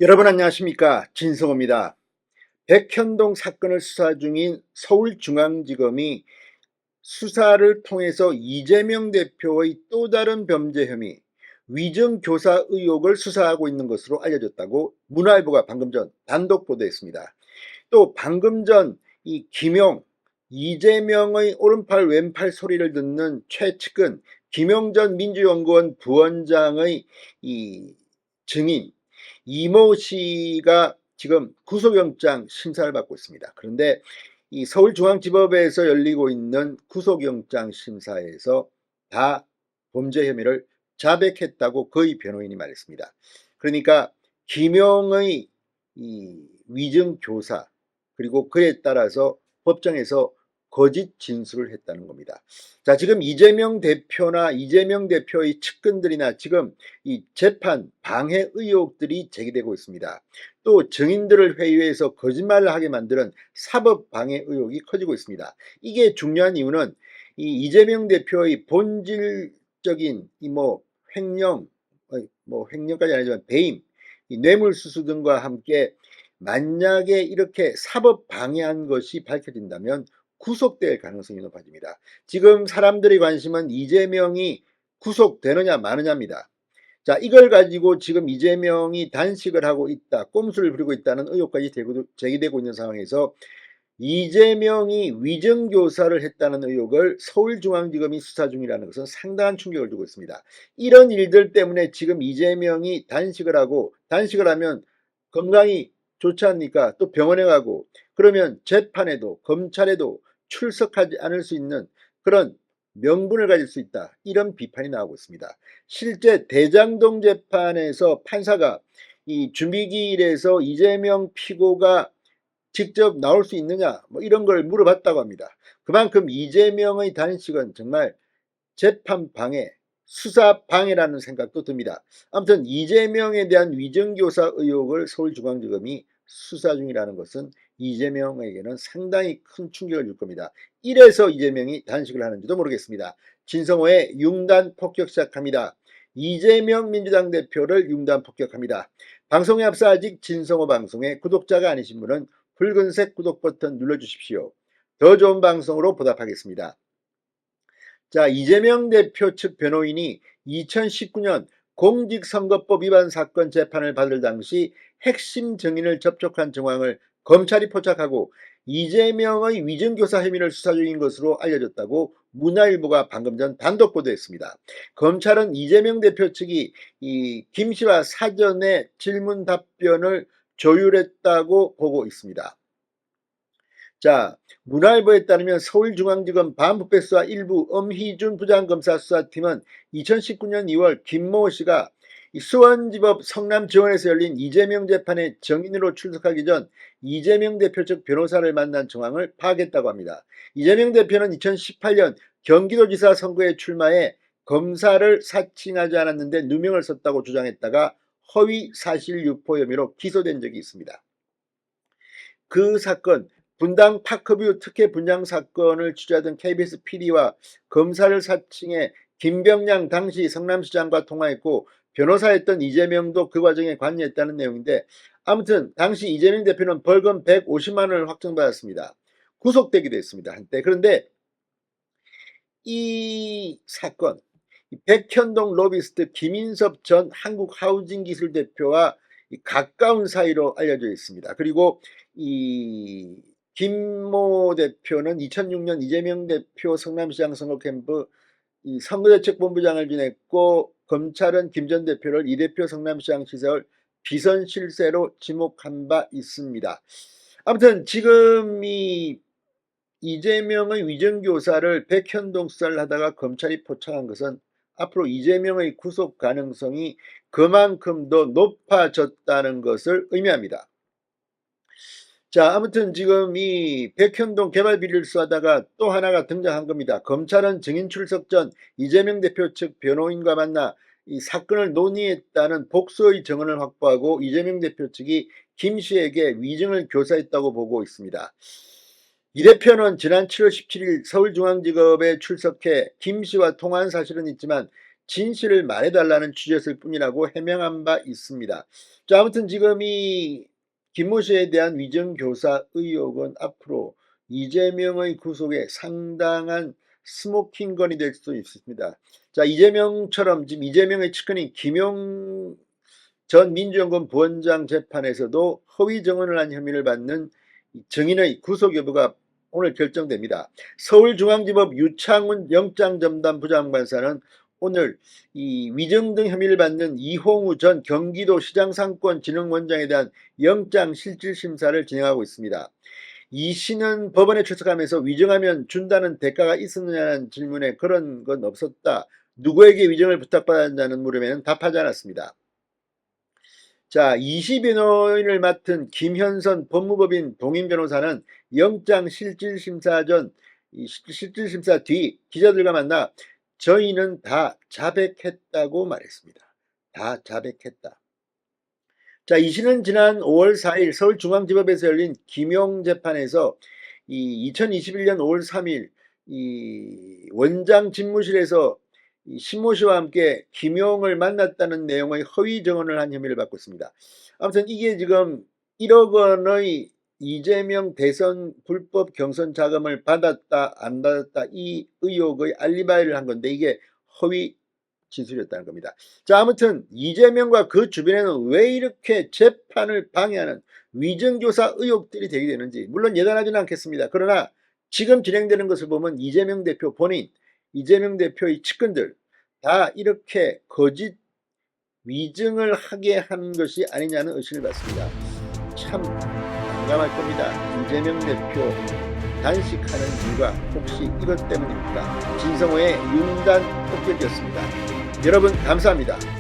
여러분 안녕하십니까, 진성호입니다. 백현동 사건을 수사 중인 서울중앙지검이 수사를 통해서 이재명 대표의 또 다른 범죄 혐의 위증교사 의혹을 수사하고 있는 것으로 알려졌다고 문화일보가 방금 전 단독 보도했습니다. 또 방금 전 이 김용, 이재명의 오른팔 왼팔 소리를 듣는 최측근 김용전 민주연구원 부원장의 이 증인 이모 씨가 지금 구속영장 심사를 받고 있습니다. 그런데 이 서울중앙지법에서 열리고 있는 구속영장 심사에서 다 범죄 혐의를 자백했다고 그의 변호인이 말했습니다. 그러니까 김용의 이 위증교사 그리고 그에 따라서 법정에서 거짓 진술을 했다는 겁니다. 자, 지금 이재명 대표나 이재명 대표의 측근들이나 지금 이 재판 방해 의혹들이 제기되고 있습니다. 또 증인들을 회유해서 거짓말을 하게 만드는 사법 방해 의혹이 커지고 있습니다. 이게 중요한 이유는 이 이재명 대표의 본질적인 이 횡령, 횡령까지 아니지만 배임, 이 뇌물수수 등과 함께 만약에 이렇게 사법 방해한 것이 밝혀진다면 구속될 가능성이 높아집니다. 지금 사람들의 관심은 이재명이 구속되느냐 마느냐입니다. 자, 이걸 가지고 지금 이재명이 단식을 하고 있다, 꼼수를 부리고 있다는 의혹까지 제기되고 있는 상황에서 이재명이 위증교사를 했다는 의혹을 서울중앙지검이 수사 중이라는 것은 상당한 충격을 주고 있습니다. 이런 일들 때문에 지금 이재명이 단식을 하면 건강이 좋지 않습니까? 또 병원에 가고 그러면 재판에도 검찰에도 출석하지 않을 수 있는 그런 명분을 가질 수 있다, 이런 비판이 나오고 있습니다. 실제 대장동 재판에서 판사가 이 준비기일에서 이재명 피고가 직접 나올 수 있느냐 이런 걸 물어봤다고 합니다. 그만큼 이재명의 단식은 정말 재판 방해, 수사 방해라는 생각도 듭니다. 아무튼 이재명에 대한 위증교사 의혹을 서울중앙지검이 수사 중이라는 것은 이재명에게는 상당히 큰 충격을 줄 겁니다. 이래서 이재명이 단식을 하는지도 모르겠습니다. 진성호의 융단 폭격 시작합니다. 이재명 민주당 대표를 융단 폭격합니다. 방송에 앞서 아직 진성호 방송에 구독자가 아니신 분은 붉은색 구독 버튼 눌러주십시오. 더 좋은 방송으로 보답하겠습니다. 자, 이재명 대표 측 변호인이 2019년 공직선거법 위반 사건 재판을 받을 당시 핵심 증인을 접촉한 정황을 검찰이 포착하고 이재명의 위증교사 혐의를 수사 중인 것으로 알려졌다고 문화일보가 방금 전 단독 보도했습니다. 검찰은 이재명 대표 측이 이 김 씨와 사전에 질문 답변을 조율했다고 보고 있습니다. 자, 문화일보에 따르면 서울중앙지검 반부패수사 일부 엄희준 부장검사 수사팀은 2019년 2월 김모 씨가 수원지법 성남지원에서 열린 이재명 재판에 정인으로 출석하기 전 이재명 대표 측 변호사를 만난 정황을 파악했다고 합니다. 이재명 대표는 2018년 경기도지사 선거에 출마해 검사를 사칭하지 않았는데 누명을 썼다고 주장했다가 허위 사실 유포 혐의로 기소된 적이 있습니다. 그 사건, 분당 파크뷰 특혜 분양 사건을 취재하던 KBS PD와 검사를 사칭해 김병량 당시 성남시장과 통화했고 변호사였던 이재명도 그 과정에 관여했다는 내용인데, 아무튼 당시 이재명 대표는 벌금 150만 원을 확정받았습니다. 구속되기도 했습니다, 한때. 그런데 이 사건, 백현동 로비스트 김인섭 전 한국하우징기술 대표와 가까운 사이로 알려져 있습니다. 그리고 이 김모 대표는 2006년 이재명 대표 성남시장 선거 캠프 이 선거대책본부장을 지냈고, 검찰은 김 전 대표를 이 대표 성남시장 시절 비선 실세로 지목한 바 있습니다. 아무튼 지금 이 이재명의 위증교사를 백현동 수사를 하다가 검찰이 포착한 것은 앞으로 이재명의 구속 가능성이 그만큼 더 높아졌다는 것을 의미합니다. 자, 아무튼 지금 이 백현동 개발 비리를 수사하다가 또 하나가 등장한 겁니다. 검찰은 증인 출석 전 이재명 대표 측 변호인과 만나 이 사건을 논의했다는 복수의 증언을 확보하고 이재명 대표 측이 김 씨에게 위증을 교사했다고 보고 있습니다. 이 대표는 지난 7월 17일 서울중앙지검에 출석해 김 씨와 통화한 사실은 있지만 진실을 말해달라는 취지였을 뿐이라고 해명한 바 있습니다. 자, 아무튼 지금 이 김모 씨에 대한 위정교사 의혹은 앞으로 이재명의 구속에 상당한 스모킹건이 될 수도 있습니다. 자, 이재명처럼 지금 이재명의 측근인 김용 전 민주연구원 부원장 재판에서도 허위 증언을 한 혐의를 받는 증인의 구속 여부가 오늘 결정됩니다. 서울중앙지법 유창훈 영장전담 부장판사는 오늘 이 위증 등 혐의를 받는 이홍우 전 경기도시장상권진흥원장에 대한 영장실질심사를 진행하고 있습니다. 이 씨는 법원에 출석하면서 위증하면 준다는 대가가 있었느냐는 질문에 그런 건 없었다. 누구에게 위증을 부탁받았냐는 물음에는 답하지 않았습니다. 자, 이시 변호인을 맡은 김현선 법무법인 동인 변호사는 영장 실질심사 실질심사 뒤 기자들과 만나 저희는 다 자백했다고 말했습니다. 다 자백했다. 자, 이 씨는 지난 5월 4일 서울중앙지법에서 열린 김용 재판에서 2021년 5월 3일 원장 집무실에서 신모 씨와 함께 김용을 만났다는 내용의 허위 증언을 한 혐의를 받고 있습니다. 아무튼 이게 지금 1억 원의 이재명 대선 불법 경선 자금을 받았다 안 받았다 이 의혹의 알리바이를 한 건데 이게 허위 진술이었다는 겁니다. 자, 아무튼 이재명과 그 주변에는 왜 이렇게 재판을 방해하는 위증교사 의혹들이 되게 되는지 물론 예단하지는 않겠습니다. 그러나 지금 진행되는 것을 보면 이재명 대표 본인, 이재명 대표의 측근들 다 이렇게 거짓 위증을 하게 한 것이 아니냐는 의심을 받습니다. 참 난감할 겁니다. 이재명 대표 단식하는 이유가 혹시 이것 때문입니까? 진성호의 윤단 폭격이었습니다. 여러분 감사합니다.